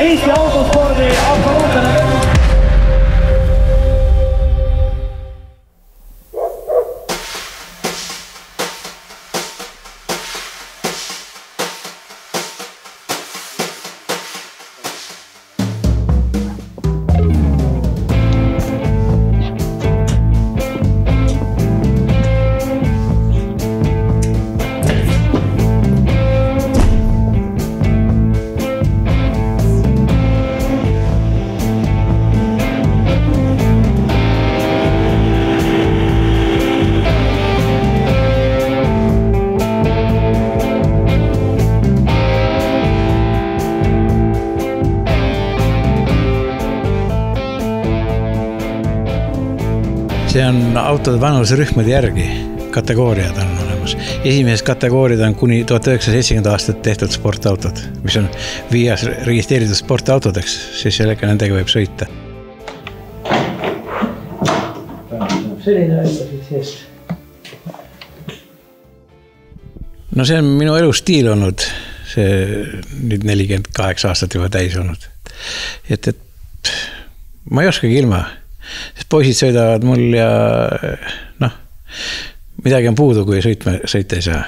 Eesti autospordi absoluutne. See on autode vanusrühmade järgi, kategooriad on olemas. Esimesed kategooriad on kuni 1970 aastat tehtud sportautod, mis on VIAs registreeritud sportautodeks, siis sellega nendega võib sõita. Selline välja siit seest. No see on minu elustiil olnud, see nüüd 48 aastat juba täis olnud. Et ma ei oskagi ilma. Sest poisid sõidavad mul ja midagi on puudu, kui sõita ei saa.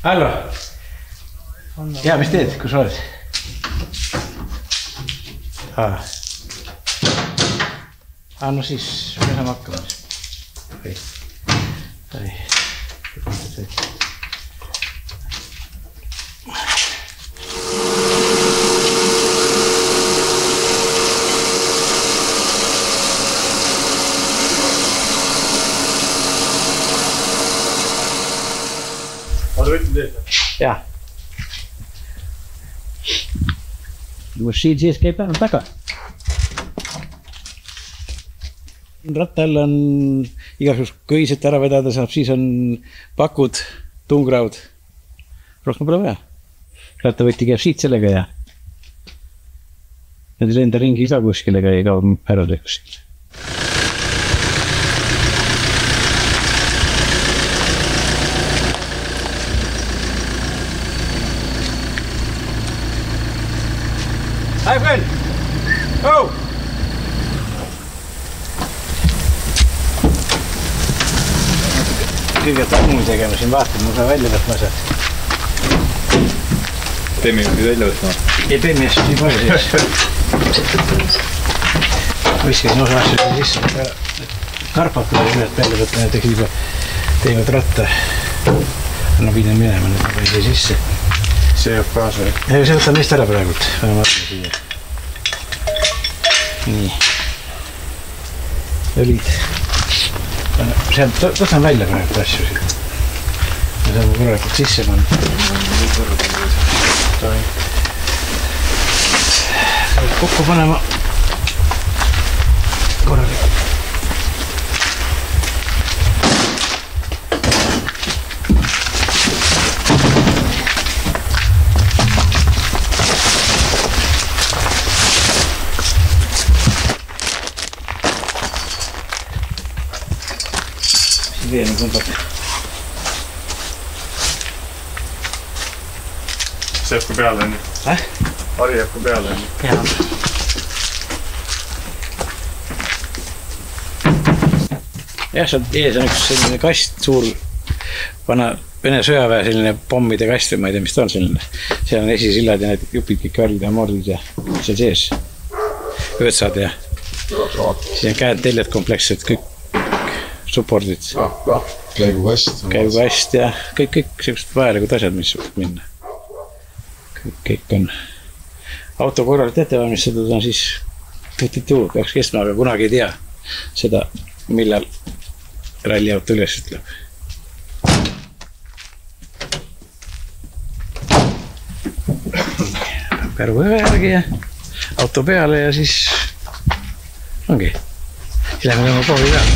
Hallo. Ja, mis teed? Kus oled? No siis me saame hakkama. Ja. Siin sees käib vähemalt taga. Rattal on igasugust köiset ära vedada saab, siis on pakud, tungraud. Rohkem pole vaja. Rattavõtti käib siit sellega ja need ei lenda ringi ka kuskile ei kao ära kuskile. Hi friend! Oh! Kõigepealt muu tegema siin vaatama, ma saan välja võtma sealt. Teeme juhti välja võtma? Ei teeme just nii palju sees. Viskasin osa asju sisse. Karpat tuleb ühelt välja võtma, näiteks juba teevad ratta. No pidin minema, nüüd ma paisi sisse. See jääb kaasa. Ei, see võtab neist ära praegult. Nii. Õlid. Võtan välja praegult asju. Me saame korralikult sisse panna. Kokku panema. Korralikult. Veel on kumbad. See jääb kui peale on ju? Hari jääb kui peale on ju? Jaa. Jah, seal ees on üks selline kast, suur vana Vene sõjaväe selline pommide kast või ma ei tea, mis ta on selline. Seal on esisillad ja need jupid kõik värgid ja mordid ja seal sees. Öötsad ja siis on käed teljed komplekssed, kõik supportid. Käigukast ja kõik sellised vajalikud asjad, mis võivad minna. Kõik on auto korralt ette valmistatud on, siis puhtitu peaks kestma, aga kunagi ei tea seda, millal ralliauto üles ütleb. Pärgu järgi ja auto peale ja siis ongi. Siis lähme tõmbame pohvi peale.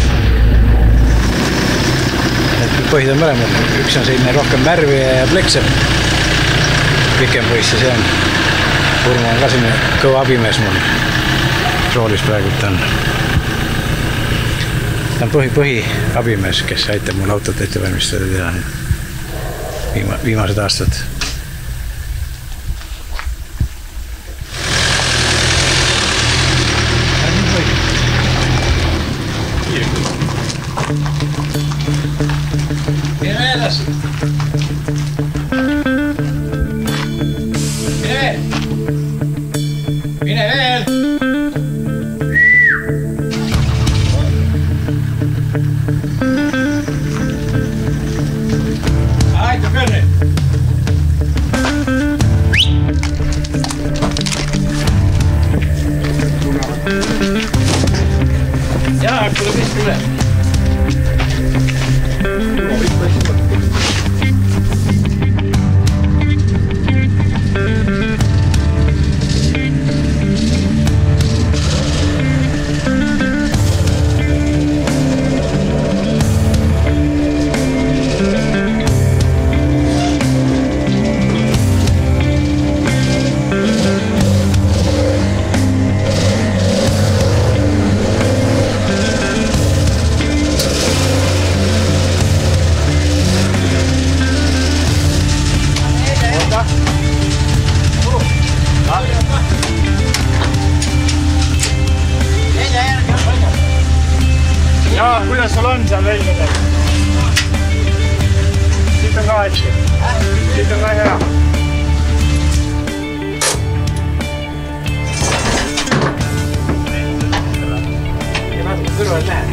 Põhid on mõlemad. Üks on selline rohkem märvi ja pleksev. Pikem poiss ja see on. Urmo on ka selline kõva abimees mul. Roolis praegult on. Ta on põhi abimees, kes aitab mul autot ette valmistada teha viimased aastad. Mine edasi! Mine veel! Aitab küll nüüd! Jaa, tuleb vist üle. Kuidas sul on seal veilmedel? Siit on ka hästi. Siit on ka hea. Ja natuke kõrval lähe.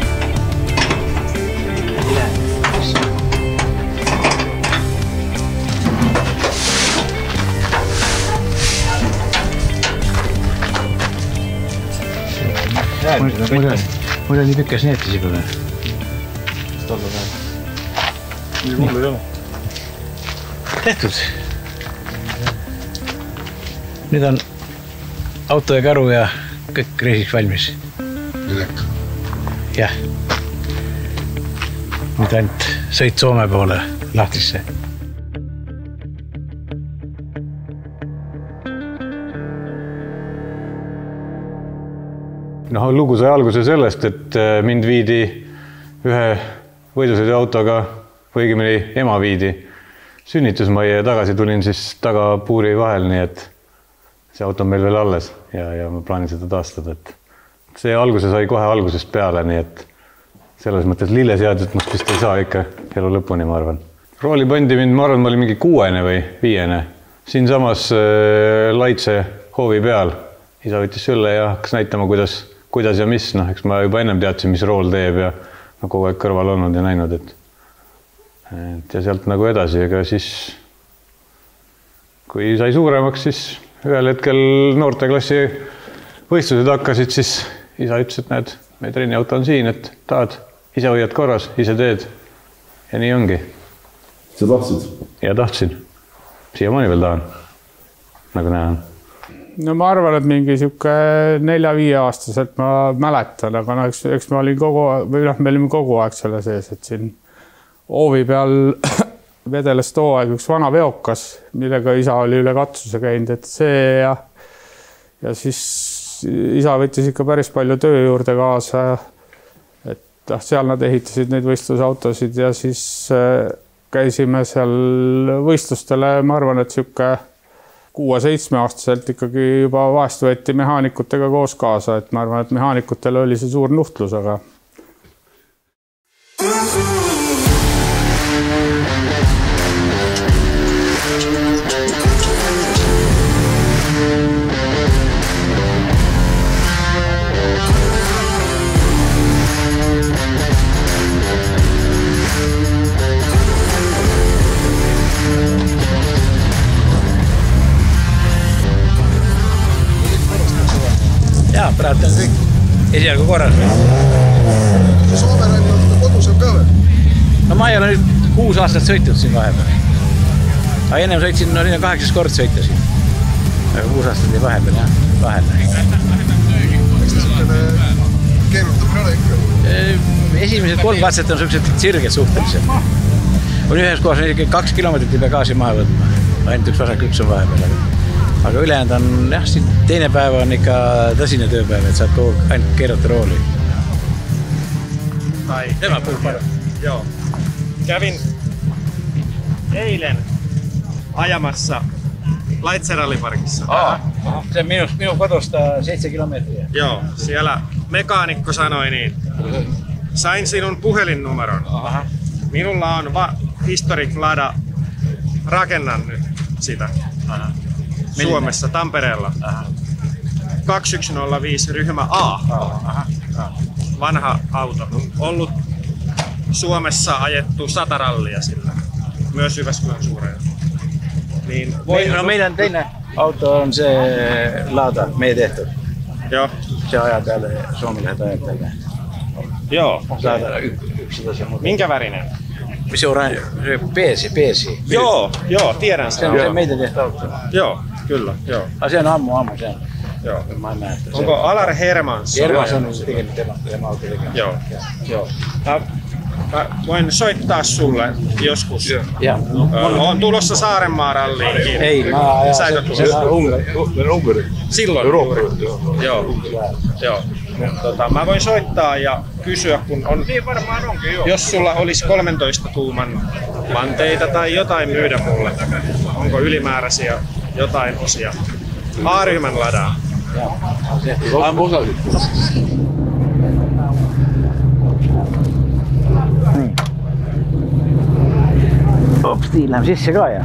Mul oli pükkas neetis juba veel. Nii mul ei ole. Tehtud. Nüüd on auto ja karu ja kõik reisiks valmis. Midagi. Jah. Nüüd ainult sõit Soome poole lahtisse. Lugu sai alguse sellest, et mind viidi ühe võidusõidu autoga, või õigemini ema viidi sünnitusmajja ja tagasi tulin siis tagapuuri vahel, nii et see auto on meil veel alles ja ma plaanin seda taastada. See alguse sai kohe algusest peale, nii et selles mõttes lilleseadust must vist ei saa ikka elu lõpuni, ma arvan. Rooli pandi mind, ma arvan, ma olin mingi 6. või 5. Siin samas Laitse hoovi peal. Isa võttis sülle ja hakkas näitama, kuidas ja mis. Eks ma juba ennem teadsin, mis rool teeb ja kogu aeg kõrval olnud ja näinud, ja sealt nagu edasi, aga siis kui sai suuremaks, siis ühel hetkel noorteklassi võistlused hakkasid, siis isa ütles, et näed, meie trenniauto on siin, et tahad, ise hoiad korras, ise teed ja nii ongi. Sa tahtsid? Ja tahtsin. Siiamaani veel tahan, nagu näen. No ma arvan, et mingi siuke 4-5 aastaselt ma mäletan, aga eks me olime kogu aeg selle sees, et siin hoovi peal vedeles too aeg üks vana veokas, millega isa oli üle katsuse käinud, et see ja siis isa võttis ikka päris palju töö juurde kaasa, et seal nad ehitasid neid võistlusautosid ja siis käisime seal võistlustele, ma arvan, et siuke 6-7 aastaselt ikkagi juba vahest võeti mehaanikutega koos kaasa, et ma arvan, et mehaanikutel oli see suur nuhtlus, aga Pilt on esialgu korras. Soome ralli on kodus on ka veel? No ma ei ole nüüd 6 aastat sõitnud siin vahepeal. Aga ennem sõitsin, no siin on 8 kord sõitasin. Aga 6 aastat jäi vahepeal, jah. Miks te sellele keerutab ole ikka? Esimesed 3 katset on sellised sirged suhteliselt. On ühes kohas on 2 kilomeetrit ei pea gaasi maha võtma. Ainult üks vasak üks on vahepeal. Aga ülejäänud on, jah, teine päev on ikka tõsine tööpäev, et saad ainult keerata rooli. Tema puhul parem. Joo. Kävin eilen ajamassa Laitseralliparkissa. Se on minu kodosta 7 kilometriä. Joo, siellä mekaanikko sanoi niin. Sain sinun puhelinnumeron. Aha. Minulla on Historic Lada. Rakennan nyt sitä. Aha. Suomessa, Tampereella. Aha. 2105 ryhmä A. Aha. Vanha auto. Ollut Suomessa ajettu 100 rallia sillä. Myös Jyväskylän suureen. Niin No meidän teine auto on se Lada, meie tehtud. Joo. Se ajaa täällä, Suomilähet ajaa täällä. Joo. Lada yksi se muuta. Minkä värinen? Se on se peesi. Joo, tiedän Se sen. on se meitä tehty auto. Joo, kyllä, joo. Se on ammu sen. Joo. Mä en näe, että Onko Alar Hermans? Hermans on tekenyt tämä auto. Joo. Mä voin soittaa sulle joskus. Ja. On tulossa Saarenmaa-ralliinkin. Ei, mä ajan Unkari. Silloin? Joo. Mä voin soittaa ja kysyä, kun on... Niin varmaan onkin, joo. Jos sulla olisi 13 tuuman vanteita tai jotain myydä mulle. Onko ylimääräisiä jotain osia? A-ryhmän ladaa. Ops, läheme sisse ka ja.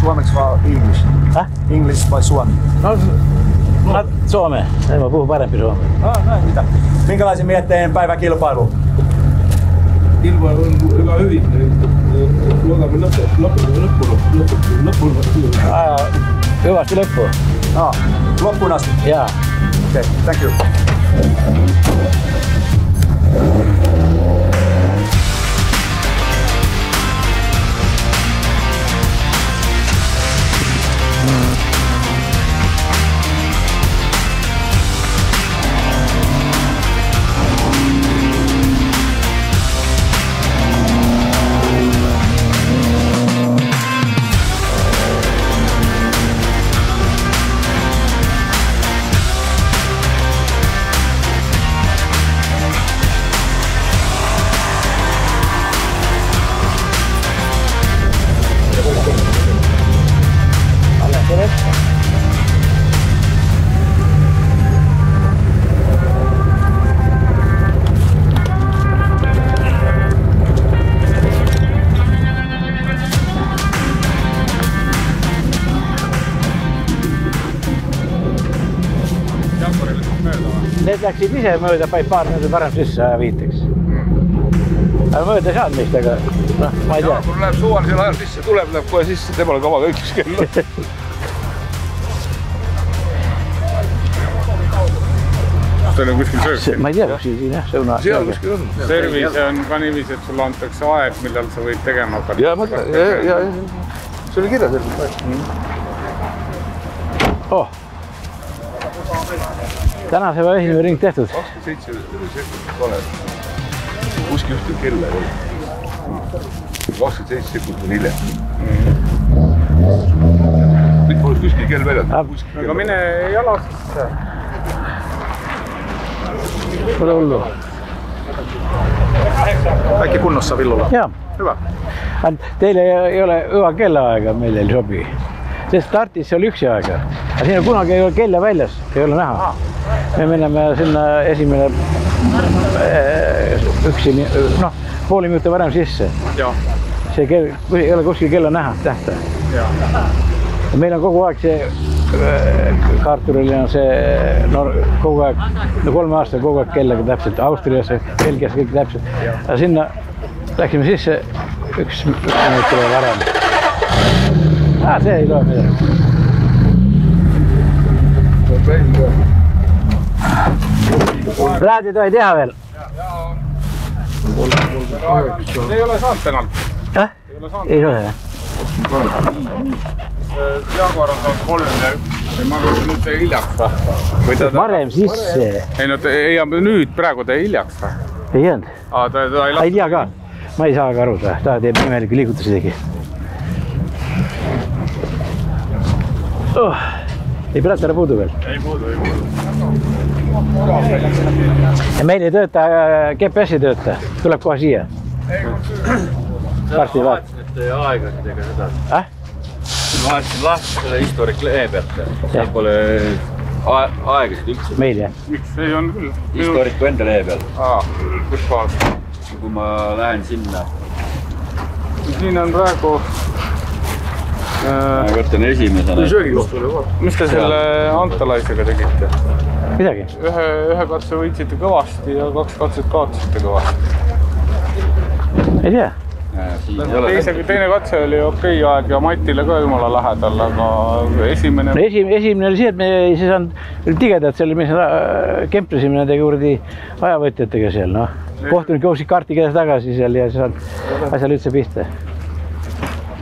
Suomeksi vai English? English vai suomi? No, Suomeen. Mä puhun parempi suomea. Näin, mitä? Minkälaisen mietteen päiväkilpailu? Kilpailu on hyvä hyvin. Luotamme loppuun. Hyvästi loppuun. Loppuun asti? Jaa. Okay, thank you. Need läksid ise mööda, päid paar mööda varem sisse ajaviiteks. Aga mööda ei saanud meist, aga noh, ma ei tea. Kui läheb suvalisel ajal sisse, tuleb kohe sisse, temal kavaga üks kell. Teil on kuskil sööb? Ma ei tea, kus siin jah, sõuna. Seal kuskil on. Servis on ka niiviisi, et sulle antakse aeg, millal sa võid tegema hakata. Ja, see oli kirja selline. Tänase päeva esimene ring tehtud. 27 vale. Kuskil ühte kella ei ole. 27 sekundit on hiljem. Nüüd pole kuskil kell väljad. Aga mine jala sisse. Pole hullu. Kaikki kunnossa Villulla? Jaa. Hyvä. Teille ei ole hyvä kellaaega, meille ei sobi. See startis oli üksi aega. Aga siin kunagi ei ole kella väljas, ei ole näha. Me meneme sinna esimene üksi, noh, pooli minutit varem sisse. See ei ole kuskil kella näha, tähtaja. Meil on kogu aeg see Karturil on see kogu aeg, 3 aastat kogu aeg kellega täpselt, Austrias, Belgias kõik täpselt. Aga sinna läksime sisse 1 minutit varem. See ei loe midagi. Raadid ei teha veel? Ei ole saanud penalt. Ei ole. Jaguar on saanud 3 ja 1. Ma võin nüüd teie hiljaks. Varem sisse. Ei, nüüd praegu teie hiljaks. Ei jäänud. Ei tea ka. Ma ei saa ka aru, ta teeb imelikke liigutusi tegi. Ei Pratara puudu veel? Ei puudu. Ja meil ei tööta, GPS ei tööta, tuleb kohe siia. Varsti vaat. Aegasid ega seda. Vahetasin lahti selle historik lehe pealt. Seal pole aegasid üldse. Meil jah? Miks? Ei on küll. Historiku enda lehe pealt. Kus kohas? Kui ma lähen sinna. Siin on praegu... Ma võtan esimesena. Mis te selle Antalaisega tegite? Midagi? Ühe katse võitsite kõvasti ja 2 katset kaotasite kõvasti. Ei tea? Teine katse oli okei aeg ja Matile ka jumala lähedal, aga esimene... Esimene oli see, et me ei saanud tigedalt selle, mis kemplesime nende juurde ajavõtjatega seal. Kohtunik jooksid kaarti käes tagasi seal ja saad asjal üldse pihta.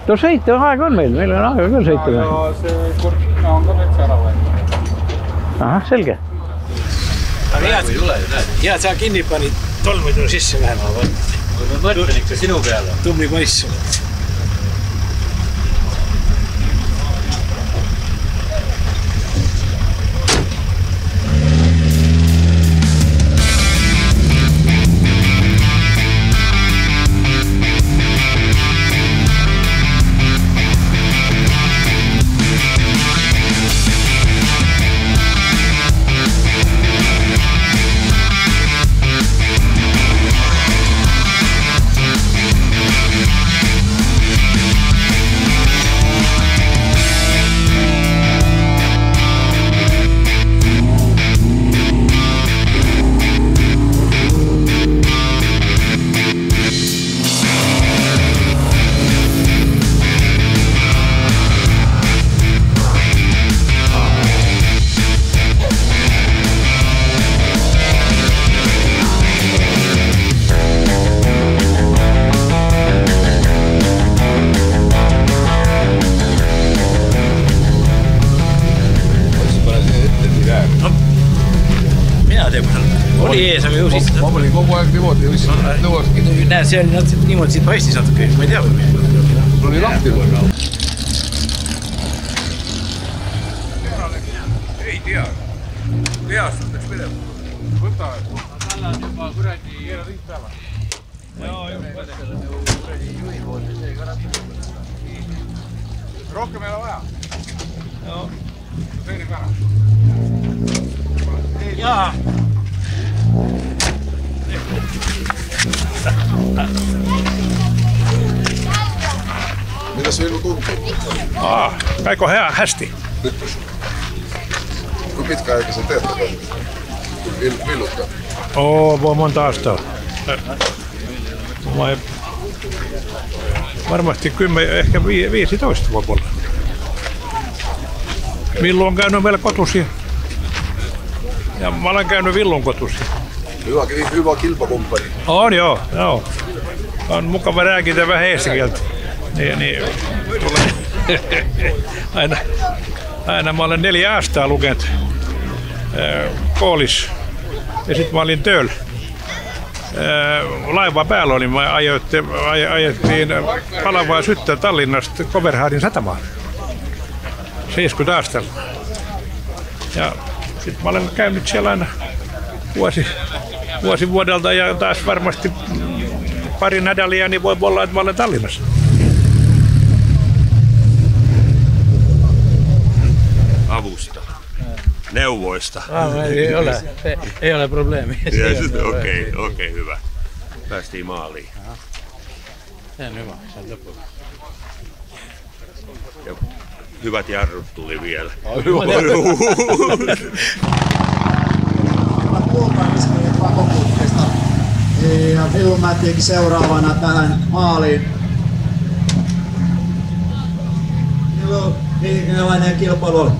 No sõita aega on meil on aega küll sõita. Ja see Cortina on ka täitsa ära võetud. Ahah, selge. Hea, sa kinni panid tolmuid sisse vähema. Ma mõtlen ikka sinu peale. Tubli poiss. Ma olin kogu aeg niimoodi, nõuaski. Näed, see oli niimoodi siit paistis natuke, ma ei tea või. Mul oli lahti või? Ei tea. Peast peaks minema. Võta. Tal on juba kuradi ring peale. Rohkem ei ole vaja. Teine ka. Jaa. Mitä se Villu tuntuu? Aika hästi. Kuinka pitkä aika sä teet tätä Villutta? Monta astaa. Varmasti 10, ehkä 15 voi olla. Villu on käynyt meillä kotusia. Ja mä olen käynyt Villun kotusia. Hyvä kilpakumppani. On joo. On mukava rääkitä vähän heestikieltä. Niin tulee. Aina mä olen 4 aastaa lukenut koolis. Ja sit mä olin tööllä. Laiva päällä olin, mä ajettiin palavaa syttöä Tallinnasta Koverhaadin satamaan. 70 aastalla. Ja sit mä olen käynyt siellä aina vuosi vuodelta ja taas varmasti pari nädalia, niin voi olla, että mä olen Tallinnassa. Avusta, neuvoista. Ei ole probleemi. Okei, hyvä. Päästiin maaliin. See on hyvä, saad lõpuga. Ja hyvät jarrut tuli vielä. Ja Ilmatic seuraavana tähän maaliin. Minkälainen kilpailu on?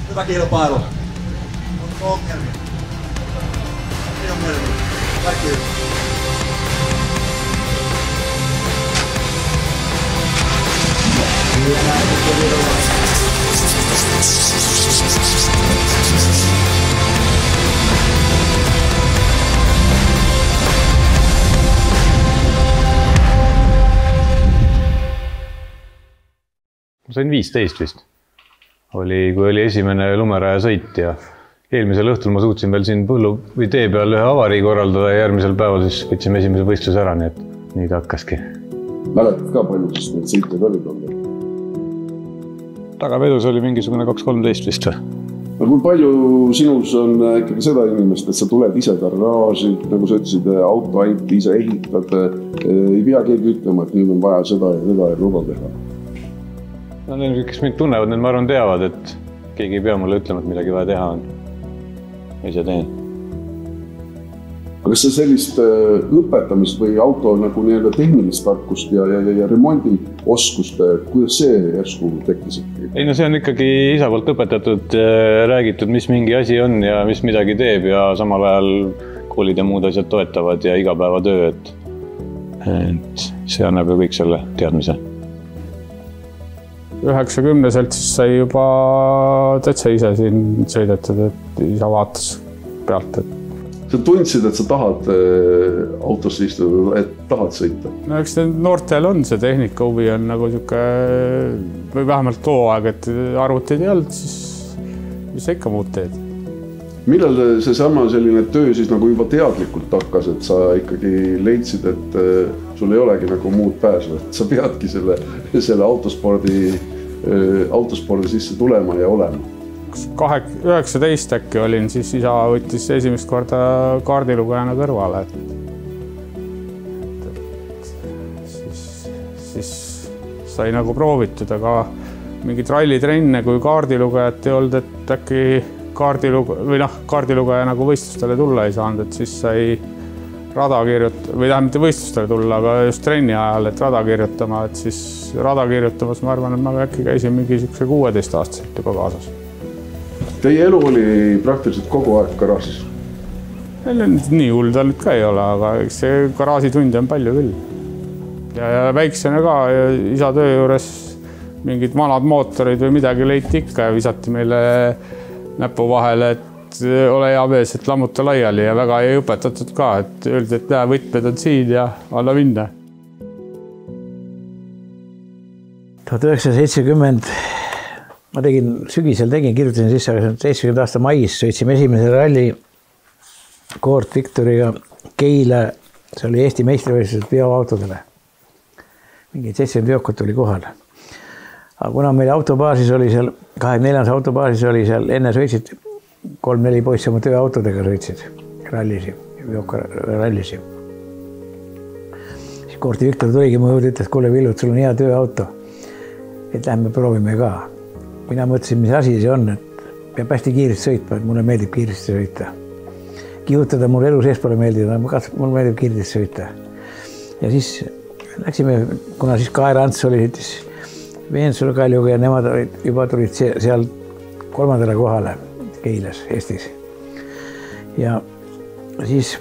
Hyvä kilpailu. Onko ongelmia? Ei ongelmia. Kaikki hyvä. Ma sain 15 vist. Kui oli esimene lumeraja sõit ja eelmisel õhtul ma suutsin veel siin põllu või tee peal ühe avarii korraldada ja järgmisel päeval siis võtsime esimese võistluse ära, nii et nii ta hakkaski. Mäletad ka palju, sest need sõitjad olid olnud? Tagavedus oli mingisugune 2-13 vist või? No kui palju sinus on ikkagi seda inimest, et sa tuled ise garaaži, nagu sa ütlesid, auto ainult ise ehitad, ei pea keegi ütlema, et nüüd on vaja seda ja luba teha? No need, kes mind tunnevad, need ma arvan teavad, et keegi ei pea mulle ütlema, et midagi vaja teha on. Ise teen. Aga kas see sellist õpetamist või auto nagu tehnilist tarkust ja remondi oskust, kuidas see järsku tekkis? Ei, no see on ikkagi isa poolt õpetatud, räägitud, mis mingi asi on ja mis midagi teeb ja samal ajal koolid ja muud asjad toetavad ja igapäevatöö, et see annab ju kõik selle teadmise. 90-selt siis sai juba täitsa ise siin sõidetud, et isa vaatas pealt. Sa tundsid, et sa tahad autosse istuda, et tahad sõita? No eks noortel on see tehnika huvi on nagu siuke, või vähemalt too aeg, et arvuteid ei olnud, siis mis sa ikka muud teed? Millal see sama selline töö siis nagu juba teadlikult hakkas, et sa ikkagi leidsid, et sul ei olegi nagu muud pääsu, et sa peadki selle autospordi sisse tulema ja olema? 19 äkki olin, siis isa võttis esimest korda kaardilugejana kõrvale. Siis sai nagu proovitud, aga mingid rallitrenne, kui kaardilugejat ei olnud, et äkki kaardilugeja nagu võistlustele tulla ei saanud, et siis sai rada kirjutada, või tähendab mitte võistlustele tulla, aga just trenni ajal, et rada kirjutama, et siis rada kirjutamas ma arvan, et ma äkki käisin mingi 16-aastaselt juba kaasas. Teie elu oli praktiliselt kogu aeg garaažis? Nii hull ta nüüd ka ei ole, aga eks see garaažitunde on palju küll. Ja väiksena ka isa töö juures mingid vanad mootorid või midagi leiti ikka ja visati meile näpu vahele, et ole hea mees, et lammuta laiali ja väga ei õpetatud ka, et öeldi, et võtmed on siin ja anna minna. 1970 ma sügisel kirjutasin sisse, aga 70 aasta mais sõitsime esimese ralli Court Victoriga Keila, see oli Eesti meistrivõistlused veoautodele. Mingi 70 veokut oli kohal. Aga kuna meil autobaasis oli seal, 24. autobaasis oli seal, enne sõitsid 3-4 poissi oma tööautodega sõitsid rallisi, rallisi. Siis Court Victor tuligi mu juurde, ütles, kuule Villu, et sul on hea tööauto. Et lähme proovime ka. Mina mõtlesin, mis asi see on, et peab hästi kiiresti sõitma, et mulle meeldib kiiresti sõita. Kihutada mul elu sees pole meeldib, aga mulle meeldib kiiresti sõita. Ja siis läksime, kuna siis Kaer Ants oli siis Veensula Kaljuga ja nemad juba tulid seal 3. kohale Keilas, Eestis. Ja siis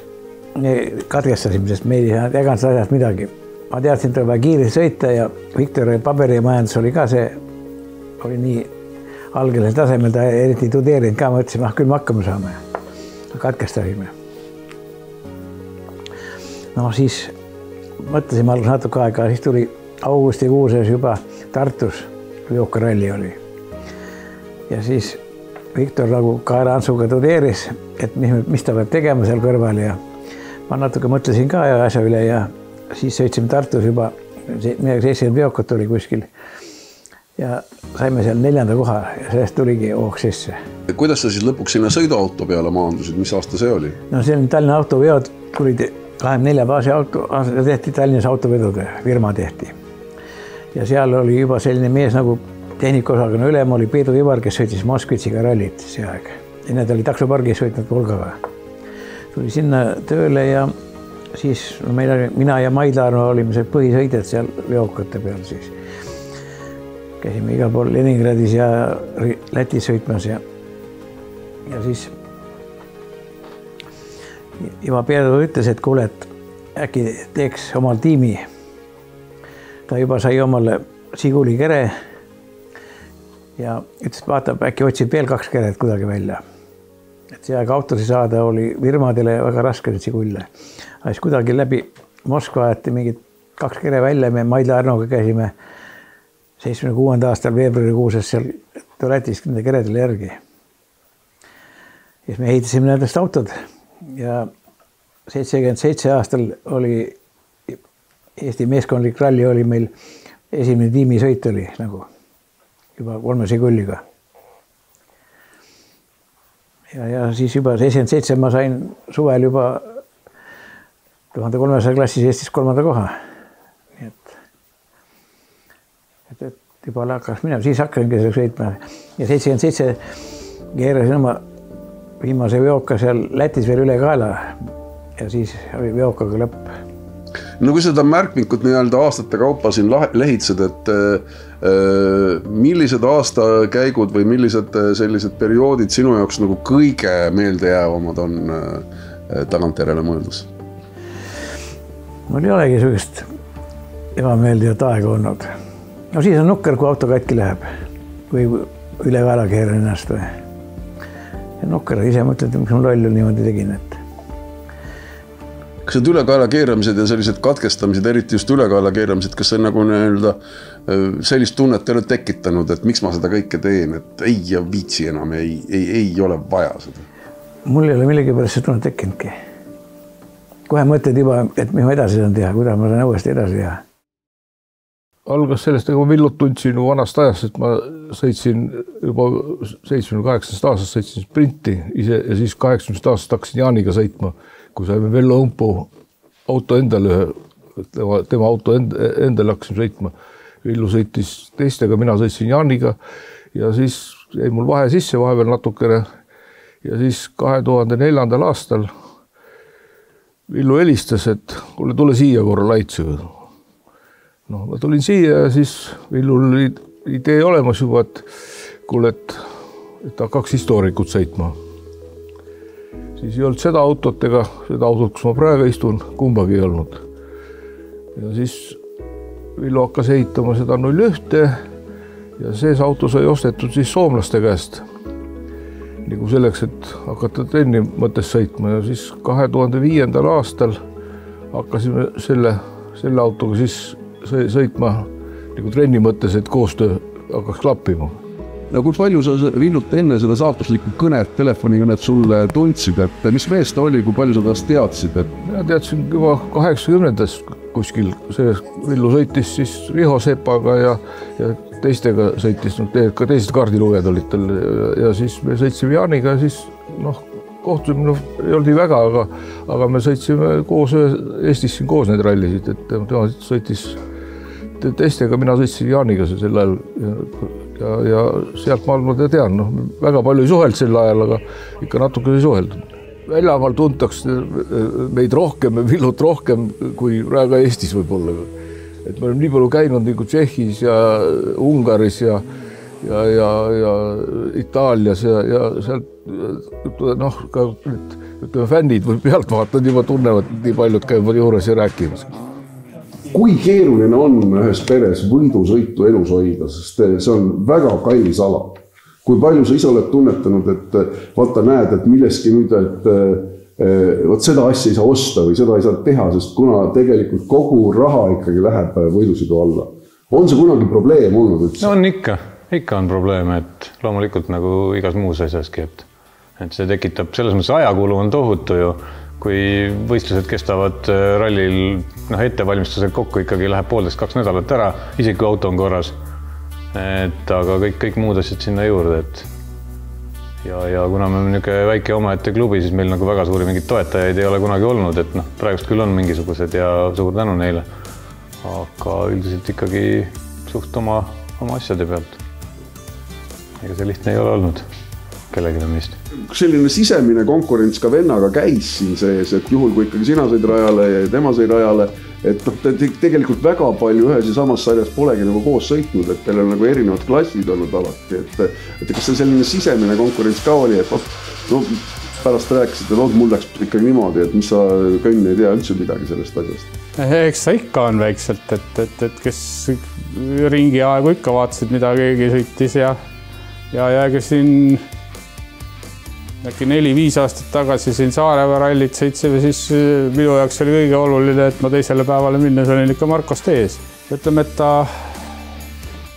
katkestasime, sest meil ei saanud jaganud asjast midagi. Ma teadsin, et vaja kiiresti sõita ja Viktori paberimajandus oli ka see, oli nii algelisel tasemel, ta eriti tudeerinud ka, mõtlesime, küll me hakkama saame. Katkestasime. No siis mõtlesime algus natuke aega, siis tuli augustikuuses juba Tartus veokaralli oli. Ja siis Viktor nagu Kaer Antsuga tudeeris, et mis ta peab tegema seal kõrval ja ma natuke mõtlesin ka asja üle ja siis sõitsime Tartus juba, 70 veokut oli kuskil ja saime seal 4. koha ja sellest tuligi hoogs sisse. Kuidas sa siis lõpuks sinna sõiduauto peale maandusid, mis aasta see oli? No see oli Tallinna autoveod, tulid 24 baasi tehti Tallinnas autovedude firma tehti. Ja seal oli juba selline mees nagu tehnikaosakonna ülem oli Peedu Ivar, kes sõitis Moskvitsiga rallit see aeg. Enne ta oli taksopargis sõitnud Volgaga. Tuli sinna tööle ja siis mina ja Maidla olime see põhisõidjad seal veokate peal siis. Käisime igal pool Leningradis ja Lätis sõitmas ja siis Iva Peedu ütles, et kuule, et äkki teeks omal tiimi. Ta juba sai omale Siguli kere ja ütles, vaatab, äkki otsib veel 2 keret kuidagi välja. Et see aeg autosi saada oli firmadele väga raske Sigulle. Aga siis kuidagi läbi Moskva jäeti mingid 2 kere välja, me Maidla Arnoga käisime 76. aastal veebruarikuuses seal Lätis nende keredele järgi. Ja me ehitasime nendest autod ja 77 aastal oli Eesti meeskondlik ralli oli meil esimene tiimisõit oli nagu juba 3 Sigulliga. Ja siis juba 77 ma sain suvel juba 1300 klassis Eestis 3. koha. Nii et juba hakkas minema, siis hakkasingi sõitma. Ja 77 keerasin oma viimase veoka seal Lätis veel üle kaela ja siis oli veokaga lõpp. No kui seda märkmikud nii-öelda aastate kaupa siin lehitsed, et millised aastakäigud või millised sellised perioodid sinu jaoks nagu kõige meeldejäävamad on tagantjärele mõeldus? Mul ei olegi sellist ebameeldivat aega olnud. No siis on nukker, kui auto katki läheb või üle kaela keeran ennast või. Ja nukker ise mõtled, miks ma lollu niimoodi tegin, et kas need ülekaela keeramised ja sellised katkestamised, eriti just ülekaela keeramised, kas see nagu sellist tunnet ei ole tekitanud, et miks ma seda kõike teen, et ei ja viitsi enam, ei ole vaja seda? Mul ei ole millegipärast see tunnet tekkinudki. Kohe mõtled juba, et mis ma edasi saan teha, kuidas ma saan uuesti edasi teha. Algas sellest, kui ma Villot tundsin vanast ajast, et ma sõitsin juba 78. aastast sõitsin sprinti ise ja siis 80. aastast hakkasin Jaaniga sõitma. Kui saime Vello Õmpu auto endale, tema auto endale hakkasime sõitma. Villu sõitis teistega, mina sõitsin Jaaniga ja siis jäi mul vahe sisse vahepeal natukene. Ja siis 2004. aastal Villu helistas, et kuule, tule siia korra Laitsega. No, ma tulin siia ja siis Villul oli idee olemas juba, et kuule, et hakkaks historikut sõitma. Siis ei olnud seda autot ega seda autot, kus ma praegu istun, kumbagi ei olnud. Ja siis Villu hakkas ehitama seda 01 ja see auto sai ostetud siis soomlaste käest. Nagu selleks, et hakata trenni mõttes sõitma ja siis 2005. aastal hakkasime selle autoga siis sõitma nagu trenni mõttes, et koostöö hakkaks klappima. No kui palju sa Villut enne seda saatuslikku kõnet, telefonikõnet sulle tundsid, et mis mees ta oli, kui palju sa tast teadsid? Mina teadsin juba 80-ndas kuskil. Villu sõitis siis Riho Sepaga ja teistega sõitis, ka teised kaardilugejad olid tal ja siis me sõitsime Jaaniga ja siis kohtusime, ei olnud nii väga, aga me sõitsime koos Eestis siin koos need rallisid, et tema sõitis teistega, mina sõitsin Jaaniga sel ajal ja sealt ma tean, väga palju ei suheld sel ajal, aga ikka natuke ei suheldud. Väljamaal tuntaks meid rohkem, Villut rohkem kui praegu Eestis võib-olla. Et me oleme nii palju käinud nagu Tšehhis ja Ungaris ja Itaalias ja sealt ka fännid või pealtvaatad juba tunnevad nii paljud käivad juures ja rääkimas. Kui keeruline on ühes peres võidusõitu elus hoida, sest see on väga kallis ala. Kui palju sa ise oled tunnetanud, et vaata näed, et milleski nüüd, et seda asja ei saa osta või seda ei saa teha, sest kuna tegelikult kogu raha ikkagi läheb võidusõidu alla. On see kunagi probleem olnud? No on ikka on probleem, et loomulikult nagu igas muus asjaski, et see tekitab, selles mõttes ajakulu on tohutu ju. Kui võistlused kestavad rallil ettevalmistused kokku, ikkagi läheb 1,5–2 nädalat ära, isiku auto on korras. Aga kõik muud asjad sinna juurde, ja kuna me niisugune väike omaette klubi, siis meil nagu väga suuri mingeid toetajaid ei ole kunagi olnud, et praegust küll on mingisugused ja suur tänu neile. Aga üldiselt ikkagi suht oma asjade pealt. Ega see lihtne ei ole olnud kellelegi meist. Selline sisemine konkurents ka vennaga käis siin sees, et juhul kui ikkagi sina said rajale ja tema sai rajale, et tegelikult väga palju ühes ja samas sarjas polegi nagu koos sõitnud, et teil on nagu erinevad klassid olnud alati, et kas see selline sisemine konkurents ka oli, et no pärast rääkisid, et mul läks ikkagi niimoodi, et mis sa Kõnn ei tea üldse midagi sellest asjast. Eks sa ikka on väikselt, et kes ringi aegu ikka vaatasid, mida keegi sõitis ja kes siin äkki 4-5 aastat tagasi siin Saaremaa rallit sõitsime, siis minu jaoks oli kõige oluline, et ma teisele päevale minnes olin ikka Markost ees. Ütleme, et ta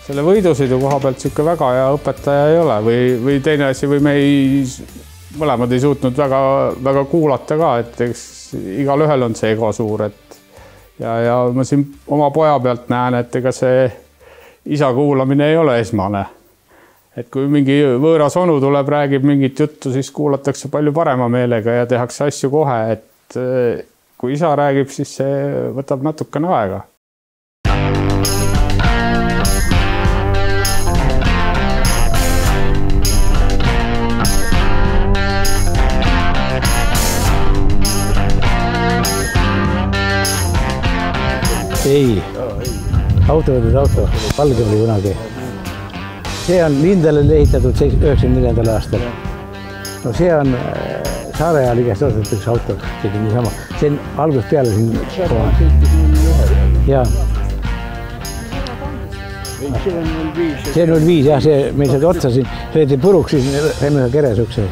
selle võidusõidu koha pealt siuke väga hea õpetaja ei ole või teine asi või me mõlemad ei suutnud väga kuulata ka, et eks igal ühel on see ego suur, et ja ma siin oma poja pealt näen, et ega see isa kuulamine ei ole esmane. Et kui mingi võõras onu tuleb, räägib mingit juttu, siis kuulatakse palju parema meelega ja tehakse asju kohe, et kui isa räägib, siis see võtab natukene aega. Ei, auto, valge oli kunagi. See on Lindalele ehitatud 94. aastal. No see on Saaremaa ligest osatud üks auto, tegi niisama. See on algusest peale siin. Jaa. See on 05, jah, see meil saad otsa siin. Sõiti puruks, siis saime ühe kere sukse.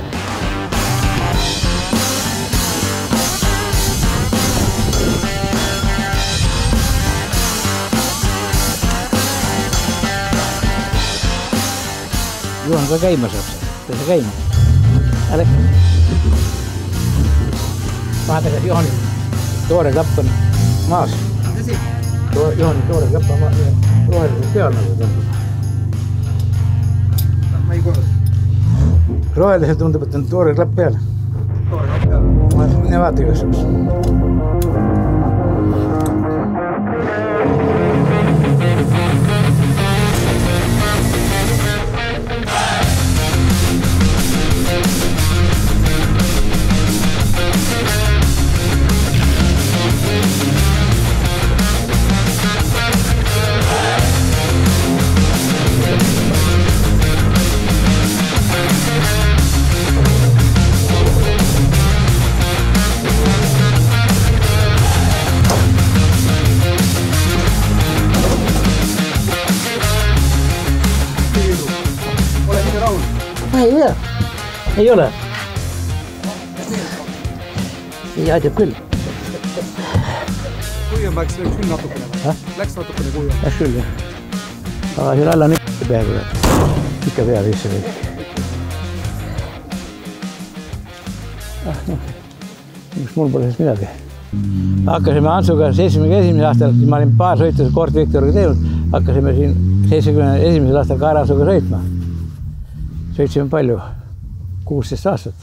Juhan ka käima saab, tõsi käima. Älä. Vaadakas Juhani toore klapp on maas. Juhani toore klapp on maas. Rohelised peal nagu tundub. Ma ei korda. Rohelised tundub, et on toore klapp peal. Toore klapp peal. Mine vaata igasugus. Ei ole. Ei aitab küll. Kuivemaks läks küll natukene. Läks natukene kuivemaks. Läks küll, jah. Aga siin alla on peaaegu. Ikka pea sisse kõik. Miks mul pole sest midagi. Hakkasime Antsuga 71. aastal, ma olin paar sõitu Kort Viktoriga teinud, hakkasime siin 71. aastal Kaarasuga sõitma. Sõitsime palju. 16 aastat.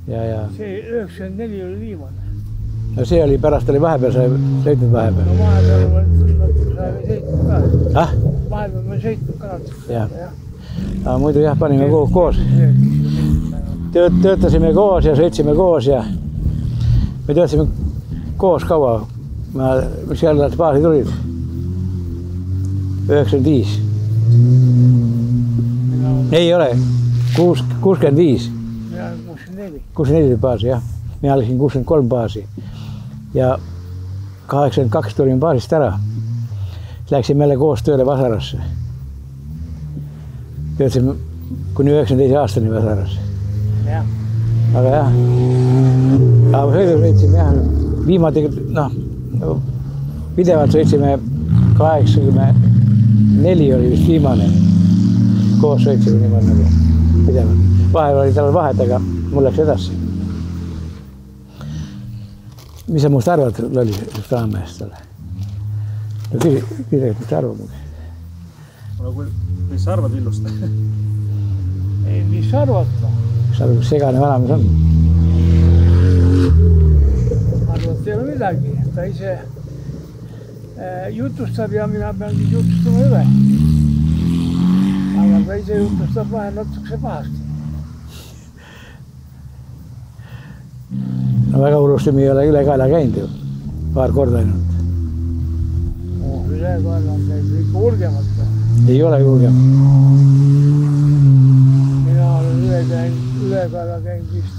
Ja. See 94 oli viimane. No see oli pärast, oli vahepeal, sai sõitnud vahepeal. No vahepeal sai sõitnud ka. Ah? Vahepeal me sõitnud ka. Jah. Aga muidu jah, panime koos. Töötasime koos ja sõitsime koos ja me töötasime koos kaua. Miks jälle baasi tulid? 95. Ei ole, 65. 64 baasi, jah. Mina olin 63 baasi. Ja 82 tulin baasist ära. Läksin meile koos tööle Vasarasse. Töötasime kuni 92 aastani Vasarasse. Aga jah. Aga sõidu sõitsime jah. Viimati, pidevalt sõitsime 84 oli vist viimane. Koos sõitsime niimoodi nagu pidevalt. Vahel oli tal vahet, aga mul läks edasi. Mis sa must arvad, lolli Taamehest talle? Küsige, mis arvab. Mis sa arvad Villust? Ei, mis sa arvad? Mis arvad, kus segane vanamees on? Arvad, ei ole midagi. Ta ise jutustab ja mina pean jutustama üle. Aga ta ise jutustab vahel natukese pahasti. No väga hullusti me ei ole üle kaela käinud ju. Paar korda ainult. Üle kaela on käinud ikka urgemalt. Ei ole julgem. Mina olen üle kaela käinud vist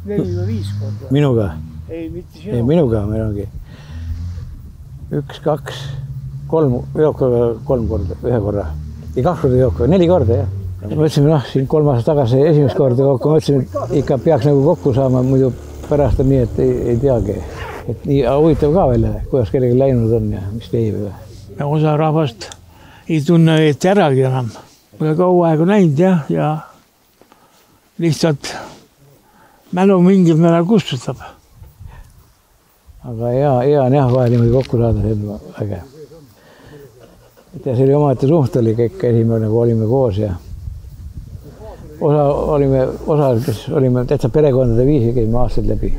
4 või 5 korda. Minuga? Ei, mitte sinu. Ei, minuga meil ongi 1, 2, 3 veokaga 3 korda, 1 korra. Ja 2 korda veokaga, 4 korda jah. Mõtlesime, siin 3 aastat tagasi esimest korda kokku, mõtlesime, ikka peaks nagu kokku saama, muidu pärast on nii, et ei teagi. Et nii huvitav ka veel, kuidas kellegi läinud on ja mis teeb. Osa rahvast ei tunne ette äragi enam. Pole kaua aega näinud ja lihtsalt mälu mingil määral kustutab. Aga hea on jah, vahel niimoodi kokku saada, see on äge. See oli omaette suht oli kõik, käisime nagu olime koos ja osa, kes olime täitsa perekondade viisi, käisime aastaid läbi.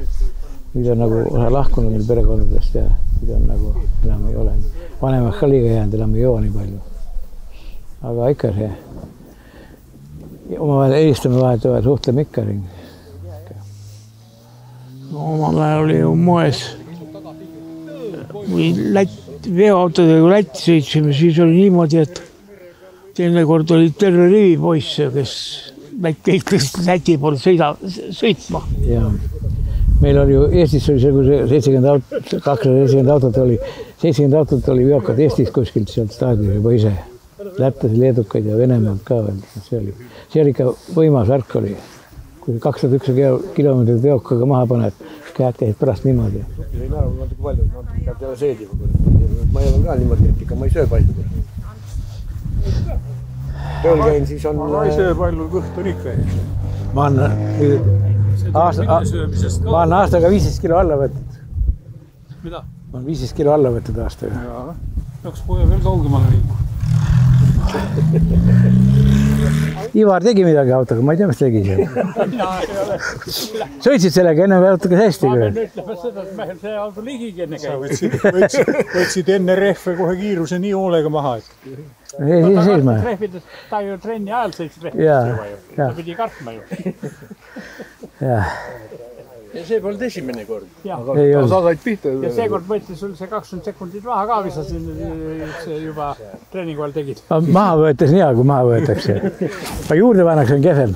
Nüüd on nagu osa lahkunud meil perekondadest ja nüüd on nagu enam ei ole. Vanemaks ka liiga jäänud, enam ei joo nii palju. Aga ikka see. Omavahel helistame vahetavad, suhtleme ikka ringi. Omal ajal oli ju moes. Kui veoautodega Lätti sõitsime, siis oli niimoodi, et teinekord oli terve rivi poisse, kes Läti poole sõitma. Jaa. Meil oli ju, Eestis oli see, kui 270 autot oli, 70 autot oli veokad Eestis kuskilt sealt staadis juba ise. Lätlasi, leedukaid ja Venemaalt ka veel. See oli ikka võimas värk oli. Kui 201 kilomeetrit veokaga maha paned, käed käid pärast niimoodi. Ei määrab natuke palju, peab jälle seedima. Ma ei ole ka niimoodi, et ikka ma ei söö palju. Tööl käin, siis on... Ma ei söö palju, kõht on ikka. Ma olen aastaga 15 kilo alla võtnud. Mida? Ma olen 15 kilo alla võtnud aastaga. Jaa, peaks poja veel kaugemale liikuma. Ivar tegi midagi autoga, ma ei tea, mis tegi seal. Sõitsid sellega enne autoga hästi? Ma pean ütlema seda, et meil see auto ligigi enne käib. Võtsid enne rehve kohe kiiruse nii hoolega maha, et... Rehvides ta ju trenni ajal sõitsid rehvides. Ta pidi kartma ju. Ja see polnud esimene kord. Ja seekord võeti sul see 20 sekundit maha ka, mis sa siin juba treeningu all tegid. Maha võetes nii hea, kui maha võetakse. Aga juurde pannaks on kehvem.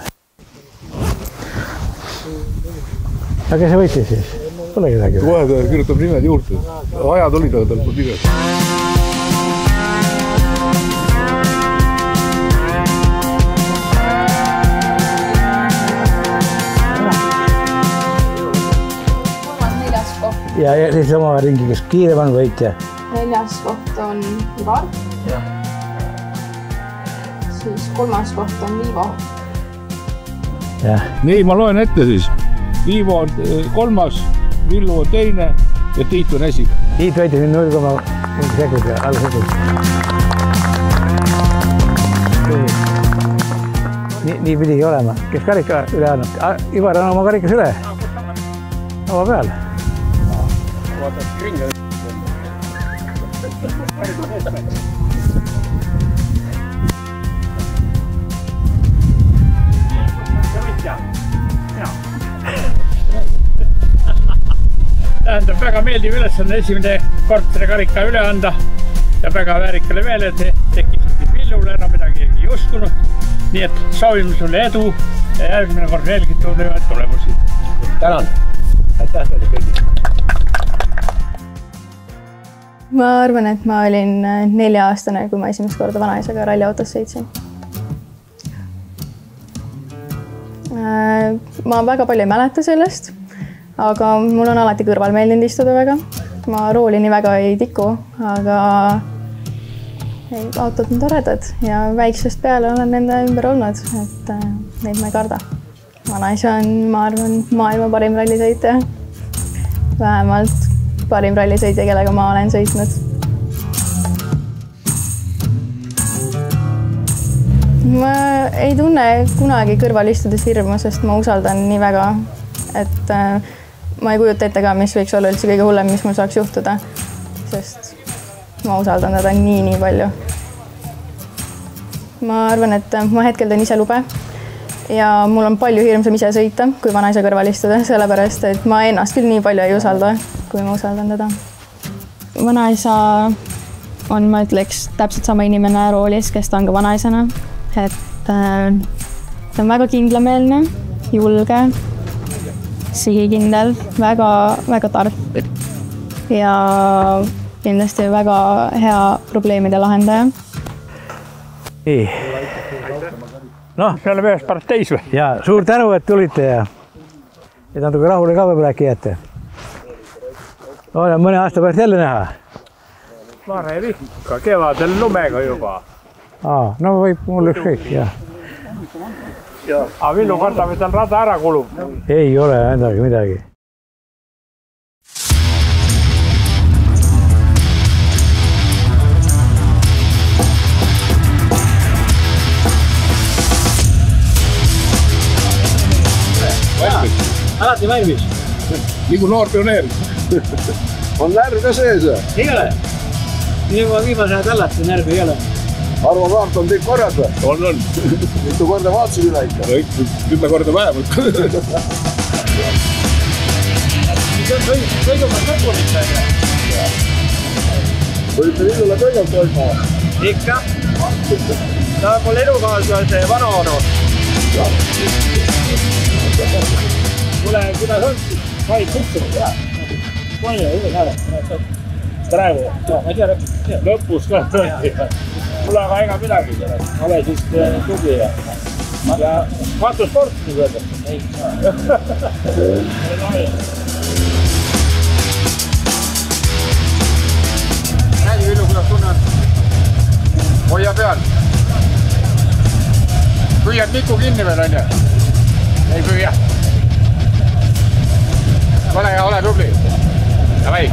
Aga kes see võitis siis? Pole kedagi. Kohe ta kirjutab nimed juurde. Ajad olid, aga tal pole nimed. Ja siis oma ringi, kes kiirem on võitja. 4. koht on Ivar. Siis 3. koht on Liivo. Nii, ma loen ette siis. Liivo on 3., Villu on 2. ja Tiit on 1. Tiit võitis 0,1 sekundi, alla sekundi. Nii pidigi olema. Kes karika üle annab? Ivar on oma karikas üle. Oma peal. Vaatad kringa. Tähendab, väga meeldiv ülesanne esimene kord selle karika üle anda ja väga väärikale veel, et tekkis Villule enam midagi ei uskunud. Nii et soovime sulle edu ja järgmine kord veelgi tulemusi. Tänan. Aitäh teile kõigile. Ma arvan, et ma olin 4-aastane, kui ma esimest korda vanaisaga ralliautos sõitsin. Ma väga palju ei mäleta sellest, aga mul on alati kõrval meeldinud istuda väga. Ma rooli nii väga ei tiku, aga autod on toredad ja väiksest peale olen nende ümber olnud, et neid ma ei karda. Vanaisa on, ma arvan, maailma parim rallisõitja. Vähemalt parim rallisõitja, kellega ma olen sõitnud. Ma ei tunne kunagi kõrval istudes hirmu, sest ma usaldan nii väga, et ma ei kujuta ette ka, mis võiks olla üldse kõige hullem, mis mul saaks juhtuda, sest ma usaldan teda nii palju. Ma arvan, et ma hetkel teen ise lube ja mul on palju hirmsam ise sõita, kui vanaisa kõrval istuda, sellepärast, et ma ennast küll nii palju ei usalda, kui ma usaldan teda. Vanaisa on, ma ütleks, täpselt sama inimene roolis, kes ta on ka vanaisana. Et ta on väga kindlameelne, julge, sigikindel, väga tark ja kindlasti väga hea probleemide lahendaja. Nii. Noh, me oleme ühes parteis või? Ja suur tänu, et tulite ja natuke rahule ka võib äkki jätte. Olen mõne aasta pärast jälle näha. Varem ikka, kevadel lumega juba. No võib mul ükskõik, jah. Aga Villu kardab, et tal rada ära kulub. Ei ole midagi. Alati valmis. Nagu noor pioneer. On närv ka sees? Ei ole. Juba viimase ajad alati närvi ei ole. Arvo Kaart on teid korras või? On. Mitu korda vaatasid üle ikka? 10 korda vähemalt. Sõidumas lõpunit aega. Võite Villule kõigalt toima? Ikka. Ta on mul elukaaslase vana onu. Kuule, kuidas on siis? Vaid kutsunud, jah. Palju üle näed. Praegu, ma ei tea, lõpus ka tõesti. Mul aga ega midagi. Ole siis tubli ja vaatu sport, nii öelda. Räägi Villu, kuidas tunne on? Hoia peal. Püüad miku kinni veel, on ju? Ei püüa. Ole tubli. Davai.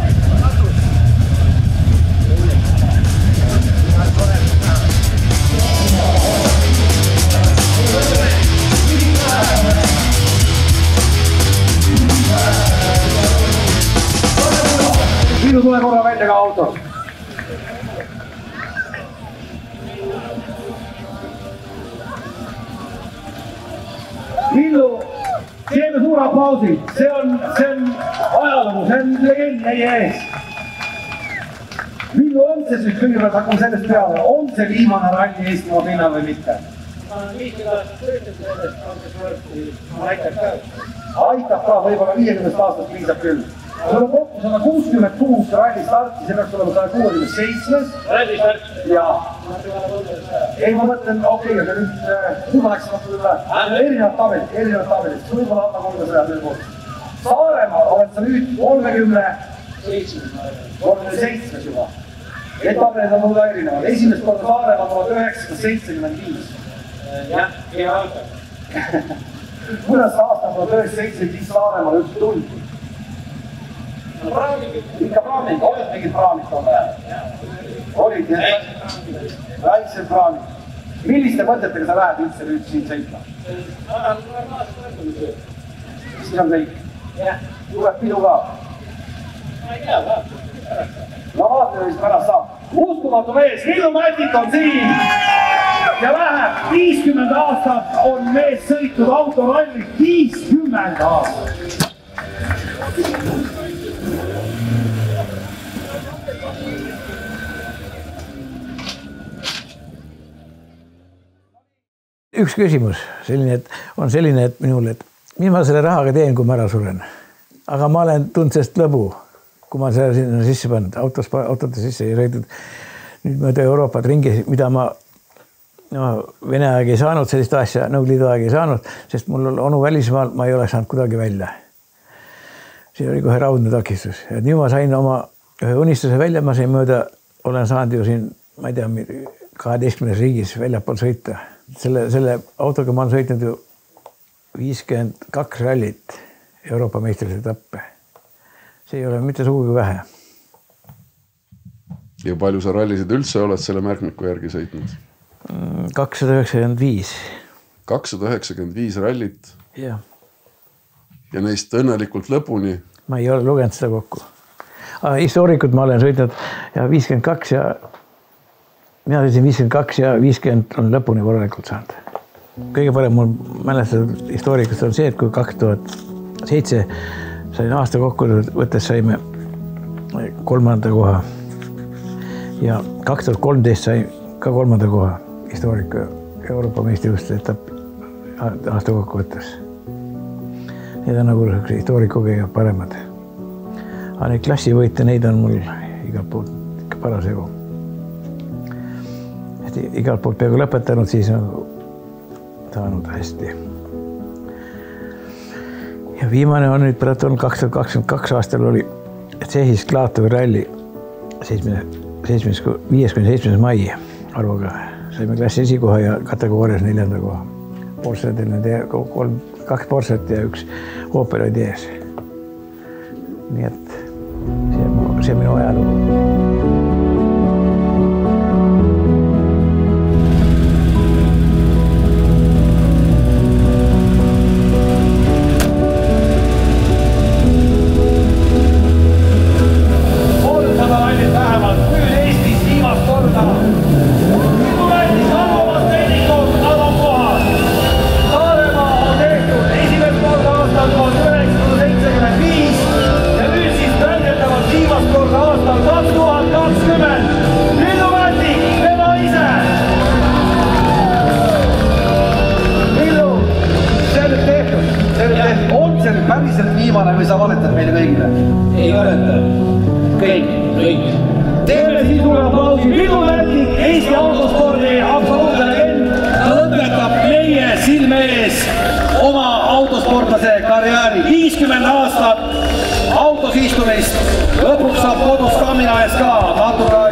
Villu, tule korra välja ka auto. Villu, teeme suure aplausi. See on ajalugu, see on legend meie ees. Villu, on see siis kõigepealt hakkame sellest peale, on see viimane ralli Eestimaa pinna või mitte? Ma olen 50 aastat töötanud sellest, on see suurt, ma aitab ka. Aitab ka, võib-olla 50 aastast piisab küll. Sul on kokku 166 ralli starti, see peaks olema 167. Ralli start? Jaa. Ei, ma mõtlen, okei, aga nüüd ma läksin erinevad tabelid, võib-olla anna kolme sõja veel koos. Saaremaal oled sa nüüd 37 juba. Need tabelid on mul ka erinevad. Esimest korda Saaremaal 1975. Jah, hea aasta. Kuidas aasta 1975 Saaremaal üldse tuldi? Ikka praamid, oled mingid praamid tolle ajal? Olid, väiksed praamid. Milliste mõtetega sa lähed üldse nüüd siin sõitma? Siis on kõik? Tuleb pidu ka? Ma ei tea ka. No vaatame, mis pärast saab. Uskumatu mees, Villu Mätik on siin ja läheb 50 aastat on mees sõitnud autorallit 50 aastat. Üks küsimus on selline, et minul, et mis ma selle rahaga teen, kui ma ära suren. Aga ma olen tundnud sellest lõbu, kui ma selle sinna sisse pannud, autode sisse ei sõidnud. Nüüd mööda Euroopat ringi, mida ma Vene aeg ei saanud sellist asja, Nõukogude Liidu aeg ei saanud, sest mul onu välismaal, ma ei ole saanud kuidagi välja. Siin oli kohe raudne takistus. Ja nüüd ma sain oma ühe unistuse välja, ma sain mööda, olen saanud ju siin, ma ei tea, 12 riigis väljapool sõita. Selle autoga ma olen sõitnud ju 52 rallit Euroopa meistrite etappe. See ei ole mitte sugugi vähe. Ja palju sa rallisid üldse oled selle märkmiku järgi sõitnud? 295. 295 rallit. Jah. Ja neist õnnelikult lõpuni. Ma ei ole lugenud seda kokku. Historikut ma olen sõitnud ja 52 ja mina sõitsin 52 ja 50 on lõpuni korralikult saanud. Kõige parem mul mälestatud historikust on see, et kui 2007 sain aasta kokku võttes saime 3. koha ja 2013 sain ka 3. koha historika Euroopa meistrivõistluste etapp aasta kokku võttes. Need on nagu historiku kõige paremad. Aga neid klassivõite, neid on mul igalt poolt ikka parasegu. Igalt poolt peaaegu lõpetanud, siis on saanud hästi. Ja viimane on nüüd praegu 2022 aastal oli Tsehhis Klaatovi ralli 5.–7. mai arvuga. Saime klassi esikoha ja kategoorias 4. koha. Porsche, 2 Porschet ja 1 Opel oli ees. Nii et see on minu ajalugu. Päriselt viimane või sa valetad meile kõigile? Ei valeta. Kõik. Teeme siis sulle aplausi. Villu Märtik, Eesti autospordi absoluutne legend. Ta lõpetab meie silme ees oma autosportlase karjääri. 50 aastat autos istumist. Lõpuks saab kodus kamina ees ka natuke